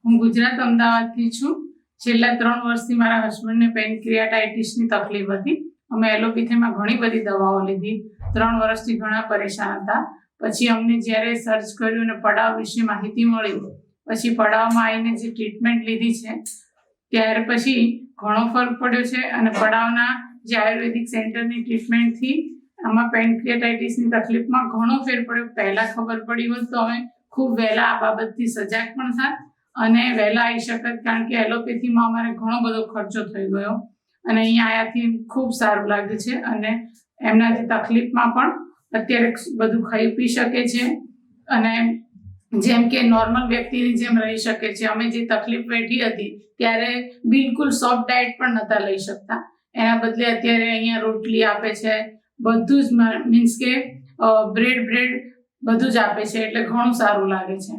હું ગુજરાત અમદાવાદથી છું. છેલ્લા 3 વર્ષથી મારા હસબન્ડને પેનક્રિયાટાઇટિસની તકલીફ હતી. અમે એલોપેથીમાં ઘણી બધી દવાઓ લીધી. 3 વર્ષથી ઘણા પરેશાન હતા. પછી અમને જ્યારે સર્ચ કર્યું અને પડાવ વિશે માહિતી મળી, પછી પડાવમાં આવીને જે ટ્રીટમેન્ટ લીધી છે ત્યાર પછી ઘણો ફરક પડ્યો છે. અને પડાવના જે આયુર્વેદિક સેન્ટરની ટ્રીટમેન્ટથી આમાં પેનક્રિયાટાઇટિસની તકલીફમાં ઘણો ફેર પડ્યો. પહેલાં ખબર પડી હોત તો અમે ખૂબ વહેલા આ બાબતથી સજાગ પણ થાત અને વહેલા આવી શકત, કારણ કે એલોપેથીમાં અમારે ઘણો બધો ખર્ચો થઈ ગયો. અને અહીંયા આવ્યાથી ખૂબ સારું લાગ્યું છે. અને એમનાથી તકલીફમાં પણ અત્યારે બધું ખાઈ પી શકે છે અને જેમ કે નોર્મલ વ્યક્તિની જેમ રહી શકે છે. અમે જે તકલીફ વેઠી હતી ત્યારે બિલકુલ સોફ્ટ ડાયટ પણ નહોતા લઈ શકતા. એના બદલે અત્યારે અહીંયા રોટલી આપે છે, બધું જ મીન્સ કે બ્રેડ બધું જ આપે છે, એટલે ઘણું સારું લાગે છે.